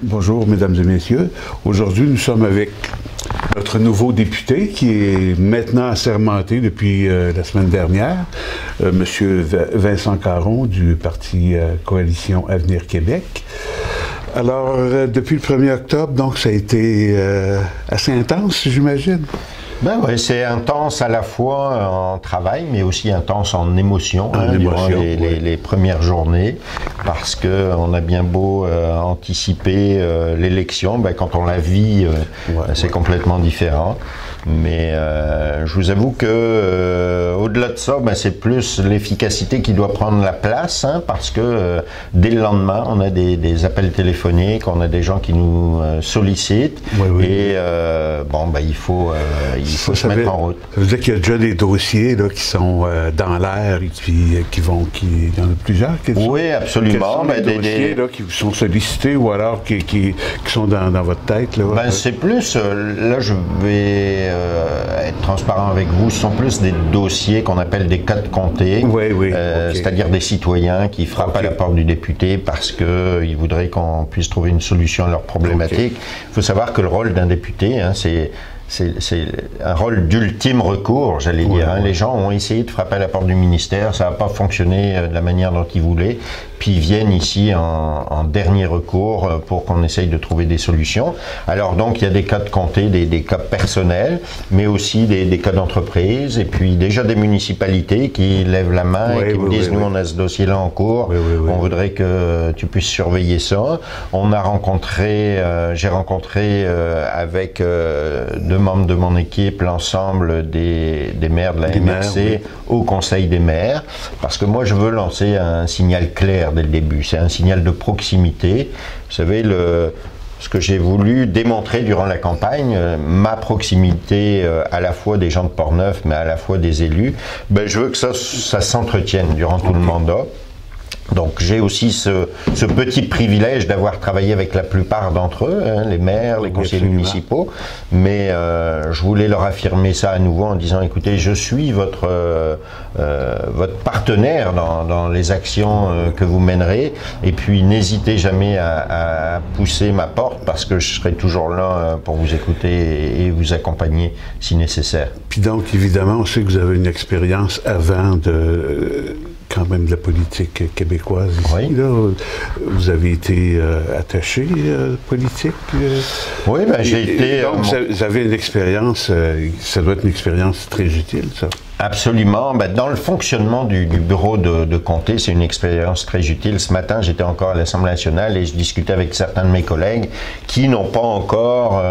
Bonjour, mesdames et messieurs. Aujourd'hui, nous sommes avec notre nouveau député qui est maintenant assermenté depuis la semaine dernière, Monsieur Vincent Caron du parti Coalition Avenir Québec. Alors, depuis le 1er octobre, donc, ça a été assez intense, j'imagine. Ben oui, c'est intense à la fois en travail, mais aussi intense en émotion, durant les premières journées, parce qu'on a bien beau anticiper l'élection, ben, quand on la vit, c'est complètement différent. Mais je vous avoue que au-delà de ça, ben, c'est plus l'efficacité qui doit prendre la place, parce que dès le lendemain, on a des appels téléphoniques, on a des gens qui nous sollicitent, et bon, ben, il faut se mettre en route. Ça veut dire qu'il y a déjà des dossiers là, qui sont dans l'air et puis il y en a plusieurs. Oui, absolument. Quels sont les dossiers là, qui vous sont sollicités ou alors qui sont dans votre tête? Là, ben, c'est plus, là je vais être transparent avec vous, ce sont plus des dossiers qu'on appelle des cas de comté, c'est-à-dire des citoyens qui frappent à la porte du député parce qu'ils voudraient qu'on puisse trouver une solution à leurs problématiques. Il faut savoir que le rôle d'un député, c'est un rôle d'ultime recours, j'allais dire. Les gens ont essayé de frapper à la porte du ministère, ça n'a pas fonctionné de la manière dont ils voulaient, puis ils viennent ici en dernier recours pour qu'on essaye de trouver des solutions. Alors donc il y a des cas de comté, des cas personnels, mais aussi des cas d'entreprise, et puis déjà des municipalités qui lèvent la main et qui me disent nous on a ce dossier-là en cours, on voudrait que tu puisses surveiller ça. On a rencontré, j'ai rencontré avec deux membres de mon équipe l'ensemble des maires de la MRC au Conseil des maires, parce que moi je veux lancer un signal clair dès le début, c'est un signal de proximité. Vous savez, ce que j'ai voulu démontrer durant la campagne, ma proximité à la fois des gens de Portneuf, mais à la fois des élus, ben, je veux que ça s'entretienne durant tout le mandat. Donc j'ai aussi ce petit privilège d'avoir travaillé avec la plupart d'entre eux, les maires, les conseillers municipaux, mais je voulais leur affirmer ça à nouveau en disant écoutez, je suis votre partenaire dans les actions que vous mènerez, et puis n'hésitez jamais à pousser ma porte parce que je serai toujours là pour vous écouter et vous accompagner si nécessaire. Puis donc évidemment, on sait que vous avez une expérience avant quand même de la politique québécoise ici. Là. Vous avez été attaché politique. Oui, ben, j'ai été... Donc, vous avez une expérience, ça doit être une expérience très utile, ça. Absolument. Ben, dans le fonctionnement du bureau de comté, c'est une expérience très utile. Ce matin, j'étais encore à l'Assemblée nationale et je discutais avec certains de mes collègues qui n'ont pas encore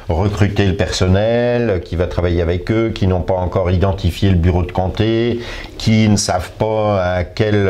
recruté le personnel, qui va travailler avec eux, qui n'ont pas encore identifié le bureau de comté, qui ne savent pas à quel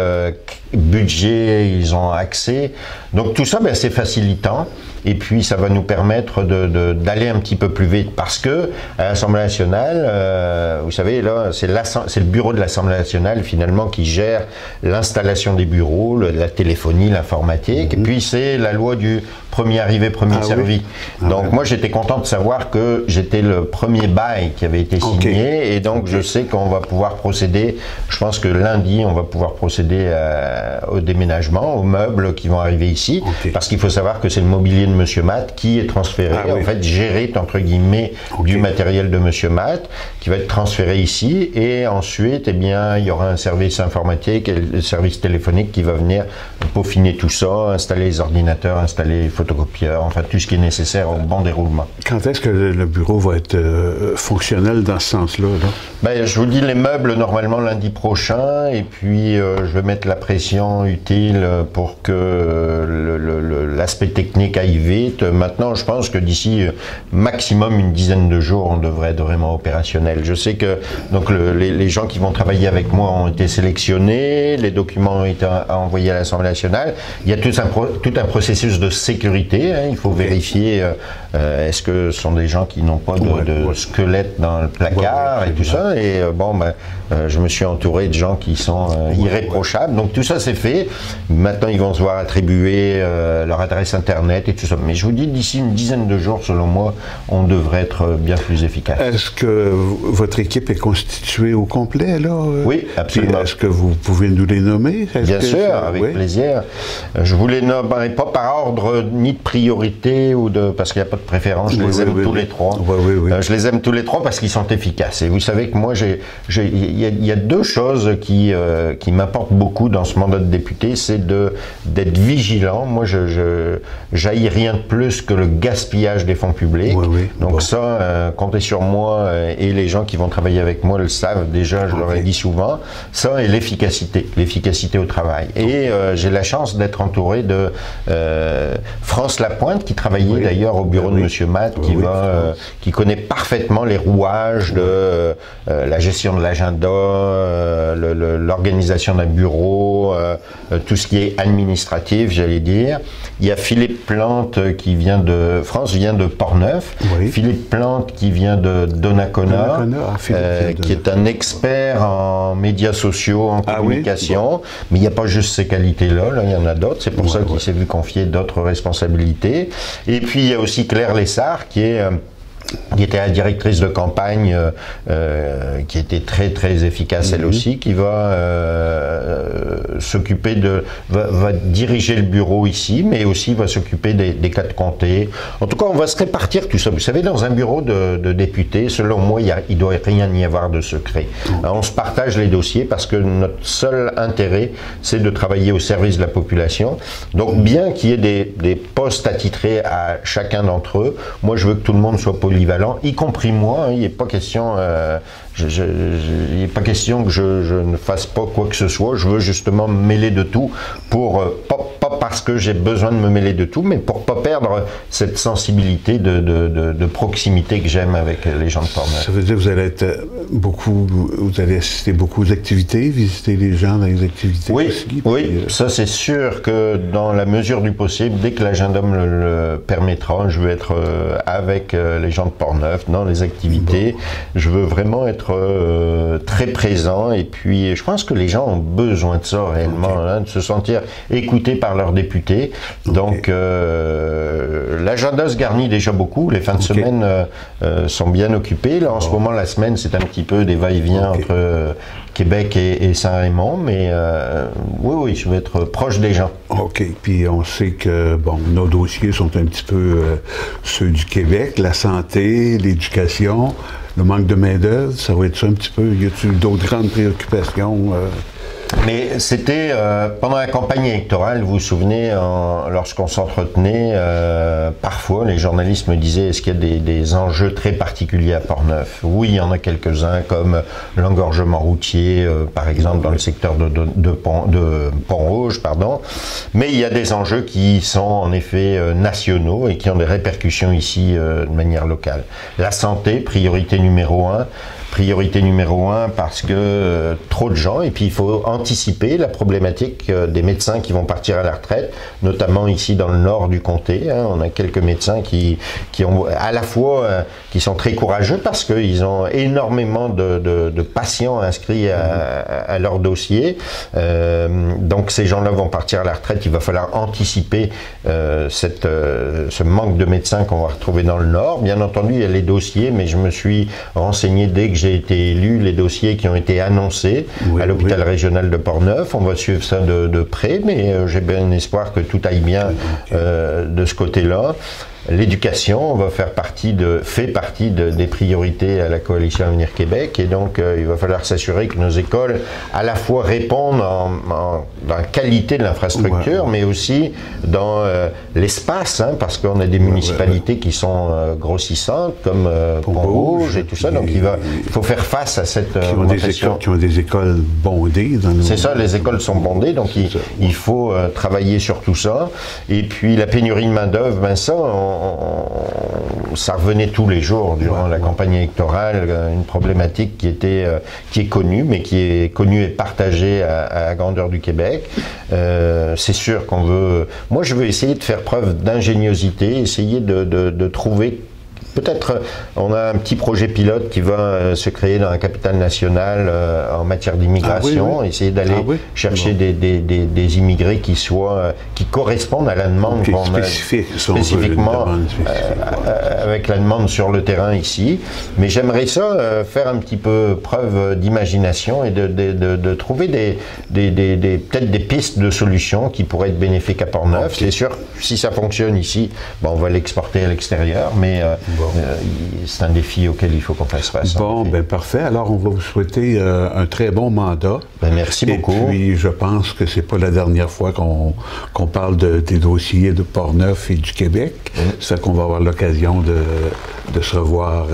budget ils ont accès. Donc tout ça, ben, c'est facilitant. Et puis ça va nous permettre d'aller un petit peu plus vite parce que à l'Assemblée nationale, vous savez, là, c'est le bureau de l'Assemblée nationale finalement qui gère l'installation des bureaux, la téléphonie, l'informatique, et puis c'est la loi du premier arrivé, premier servi. Donc moi j'étais content de savoir que j'étais le premier bail qui avait été signé, et donc je sais qu'on va pouvoir procéder, je pense que lundi on va pouvoir procéder au déménagement, aux meubles qui vont arriver ici, parce qu'il faut savoir que c'est le mobilier de Monsieur Matt qui est transféré, en fait géré entre guillemets du matériel de Monsieur Matt, qui va être transféré ici, et ensuite eh bien, il y aura un service informatique et le service téléphonique qui va venir peaufiner tout ça, installer les ordinateurs, installer les photocopieurs, enfin tout ce qui est nécessaire au bon déroulement. Quand est-ce que le bureau va être fonctionnel dans ce sens-là? Ben, je vous dis les meubles normalement lundi prochain, et puis je vais mettre la pression utile pour que l'aspect technique aille vite. Maintenant, je pense que d'ici maximum une dizaine de jours, on devrait être vraiment opérationnel. Je sais que donc les gens qui vont travailler avec moi ont été sélectionnés, les documents ont été envoyés à l'Assemblée nationale. Il y a tout un processus de sécurité. Il faut vérifier Est-ce que ce sont des gens qui n'ont pas de squelette dans le placard et tout ça? Et je me suis entouré de gens qui sont irréprochables. Donc tout ça c'est fait. Maintenant ils vont se voir attribuer leur adresse internet et tout ça. Mais je vous dis, d'ici une dizaine de jours, selon moi, on devrait être bien plus efficace. Est-ce que votre équipe est constituée au complet, là? Oui, absolument. Est-ce que vous pouvez nous les nommer? Bien sûr, avec plaisir. Je vous les nommerai pas par ordre ni de priorité parce qu'il n'y a pas de préférence. Je les aime tous les trois. Je les aime tous les trois parce qu'ils sont efficaces. Et vous savez que moi, il y a deux choses qui m'apportent beaucoup dans ce mandat de député, c'est d'être vigilant. Moi, je j'haïs rien de plus que le gaspillage des fonds publics. Donc ça, comptez sur moi, et les gens qui vont travailler avec moi le savent déjà, je leur ai dit souvent. Ça et l'efficacité au travail. Et j'ai la chance d'être entouré de France Lapointe, qui travaillait d'ailleurs au bureau de Monsieur Matt, qui connaît parfaitement les rouages de la gestion de l'agenda, l'organisation d'un bureau, tout ce qui est administratif, j'allais dire. Il y a Philippe Plante qui vient de France, vient de Portneuf. Philippe Plante qui vient de Donnacona, qui est un expert en médias sociaux, en communication. Mais il n'y a pas juste ces qualités-là, il y en a d'autres. C'est pour ça qu'il s'est vu confier d'autres responsabilités. Et puis il y a aussi Claire Lessard qui était la directrice de campagne, qui était très très efficace elle aussi, qui va s'occuper va diriger le bureau ici, mais aussi va s'occuper des cas de comté. En tout cas, on va se répartir tout ça. Vous savez, dans un bureau de députés, selon moi, il doit rien y avoir de secret. On se partage les dossiers parce que notre seul intérêt, c'est de travailler au service de la population. Donc, bien qu'il y ait des postes attitrés à chacun d'entre eux, moi, je veux que tout le monde soit polyvalent, y compris moi. Il n'est pas question, que je ne fasse pas quoi que ce soit. Je veux justement me mêler de tout, pas parce que j'ai besoin de me mêler de tout, mais pour pas perdre cette sensibilité de proximité que j'aime avec les gens de Portneuf. Ça veut dire que vous allez assister beaucoup aux activités, visiter les gens dans les activités aussi, ça c'est sûr que dans la mesure du possible, dès que l'agenda me le permettra, je veux être avec les gens de Portneuf dans les activités. Je veux vraiment être très présent, et puis je pense que les gens ont besoin de ça réellement, de se sentir écoutés par leurs députés. Donc l'agenda se garnit déjà beaucoup, les fins de semaine sont bien occupées. Là en ce moment, la semaine c'est un petit peu des va-et-vient entre Québec et Saint-Raymond, mais oui, je veux être proche des gens. OK, puis on sait que, nos dossiers sont un petit peu ceux du Québec, la santé, l'éducation, le manque de main-d'œuvre, ça va être ça un petit peu. Y a-t-il d'autres grandes préoccupations? Mais c'était pendant la campagne électorale, vous vous souvenez, lorsqu'on s'entretenait, parfois les journalistes me disaient: est-ce qu'il y a des enjeux très particuliers à Portneuf? Oui, il y en a quelques-uns, comme l'engorgement routier, par exemple dans le secteur de Pont-Rouge, mais il y a des enjeux qui sont en effet nationaux et qui ont des répercussions ici de manière locale. La santé, priorité numéro 1. Priorité numéro 1 parce que trop de gens, et puis il faut anticiper la problématique des médecins qui vont partir à la retraite, notamment ici dans le nord du comté. On a quelques médecins qui ont à la fois qui sont très courageux parce qu'ils ont énormément de patients inscrits à leur dossier. Donc ces gens-là vont partir à la retraite. Il va falloir anticiper ce manque de médecins qu'on va retrouver dans le nord. Bien entendu, il y a les dossiers, mais je me suis renseigné dès que j'ai été élu, les dossiers qui ont été annoncés à l'hôpital régional de Portneuf. On va suivre ça de près, mais j'ai bien espoir que tout aille bien de ce côté-là. L'éducation fait partie des priorités à la Coalition Avenir Québec, et donc il va falloir s'assurer que nos écoles à la fois répondent dans la qualité de l'infrastructure, mais aussi dans l'espace, parce qu'on a des municipalités qui sont grossissantes, comme Pont-Rouge et tout ça, donc il faut faire face à cette augmentation. Qui ont des écoles bondées. C'est ça, les écoles sont bondées, donc il faut travailler sur tout ça. Et puis la pénurie de main-d'œuvre, ça, ça revenait tous les jours durant la campagne électorale, une problématique qui est connue, mais qui est connue et partagée à la grandeur du Québec. C'est sûr qu'on veut... Moi, je veux essayer de faire preuve d'ingéniosité, essayer de trouver... Peut-être on a un petit projet pilote qui va se créer dans la capitale nationale en matière d'immigration, essayer d'aller chercher des immigrés qui correspondent à la demande spécifiquement avec la demande sur le terrain ici. Mais j'aimerais ça faire un petit peu preuve d'imagination et de trouver peut-être des pistes de solutions qui pourraient être bénéfiques à Portneuf. C'est sûr, si ça fonctionne ici, bon, on va l'exporter à l'extérieur, mais c'est un défi auquel il faut qu'on fasse face. Bon, ben parfait. Alors, on va vous souhaiter un très bon mandat. Ben, merci beaucoup. Et puis, je pense que c'est pas la dernière fois qu'on parle des dossiers de Portneuf et du Québec. Ça fait qu'on va avoir l'occasion de se revoir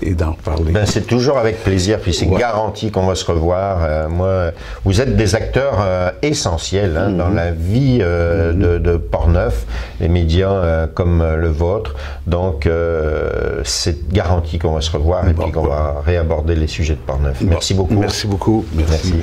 et d'en reparler. Ben, c'est toujours avec plaisir, puis c'est garanti qu'on va se revoir. Moi, vous êtes des acteurs essentiels dans la vie de Portneuf, les médias comme le vôtre. Donc, c'est garanti qu'on va se revoir et puis qu'on va réaborder les sujets de Portneuf. Merci beaucoup. Merci beaucoup. Merci.